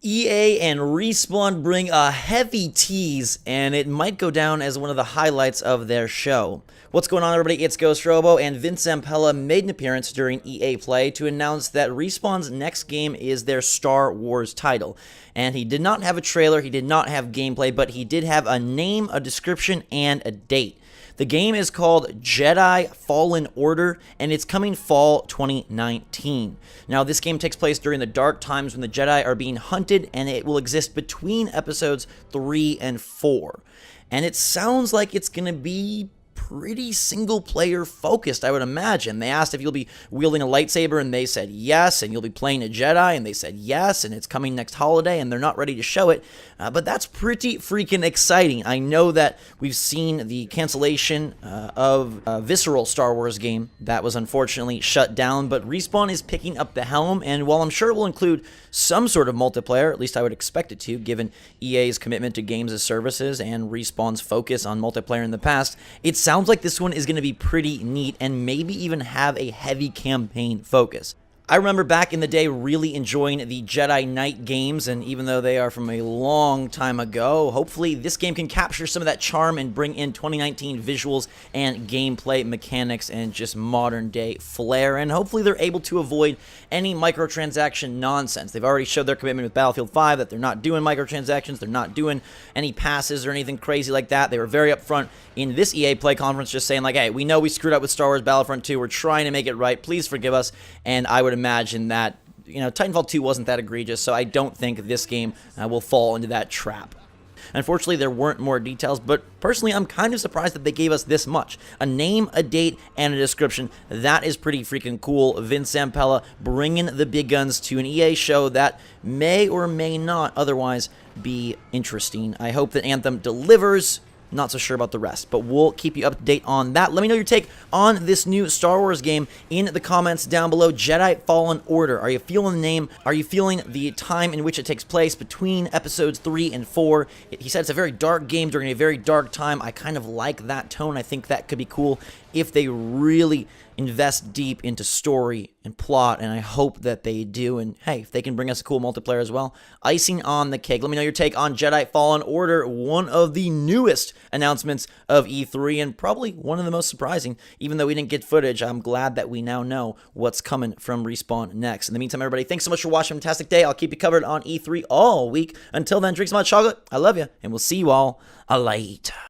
EA and Respawn bring a heavy tease, and it might go down as one of the highlights of their show. What's going on, everybody? It's Ghost Robo, and Vince Zampella made an appearance during EA Play to announce that Respawn's next game is their Star Wars title. And he did not have a trailer, he did not have gameplay, but he did have a name, a description, and a date. The game is called Jedi Fallen Order, and it's coming fall 2019. Now, this game takes place during the dark times when the Jedi are being hunted, and it will exist between episodes 3 and 4. And it sounds like it's going to be pretty single-player focused, I would imagine. They asked if you'll be wielding a lightsaber, and they said yes, and you'll be playing a Jedi, and they said yes, and it's coming next holiday, and they're not ready to show it, but that's pretty freaking exciting. I know that we've seen the cancellation of a Visceral Star Wars game that was unfortunately shut down, but Respawn is picking up the helm, and while I'm sure it will include some sort of multiplayer, at least I would expect it to, given EA's commitment to games as services and Respawn's focus on multiplayer in the past, it sounds like this one is going to be pretty neat and maybe even have a heavy campaign focus. I remember back in the day really enjoying the Jedi Knight games, and even though they are from a long time ago, hopefully this game can capture some of that charm and bring in 2019 visuals and gameplay mechanics and just modern day flair, and hopefully they're able to avoid any microtransaction nonsense. They've already showed their commitment with Battlefield 5 that they're not doing microtransactions, they're not doing any passes or anything crazy like that. They were very upfront in this EA Play conference just saying like, hey, we know we screwed up with Star Wars Battlefront 2, we're trying to make it right, please forgive us, and I would imagine that, Titanfall 2 wasn't that egregious, so I don't think this game will fall into that trap. Unfortunately, there weren't more details, but personally, I'm kind of surprised that they gave us this much. A name, a date, and a description. That is pretty freaking cool. Vince Zampella bringing the big guns to an EA show that may or may not otherwise be interesting. I hope that Anthem delivers. Not so sure about the rest, but we'll keep you up to date on that. Let me know your take on this new Star Wars game in the comments down below. Jedi Fallen Order. Are you feeling the name? Are you feeling the time in which it takes place between episodes 3 and 4? He said it's a very dark game during a very dark time. I kind of like that tone. I think that could be cool if they really invest deep into story and plot, and I hope that they do. And hey, if they can bring us a cool multiplayer as well, icing on the cake. Let me know your take on Jedi Fallen Order, one of the newest announcements of E3 and probably one of the most surprising. Even though we didn't get footage, I'm glad that we now know what's coming from Respawn next. In the meantime, everybody, thanks so much for watching. Fantastic day. I'll keep you covered on E3 all week. Until then, drink some hot chocolate. I love you, and we'll see you all later.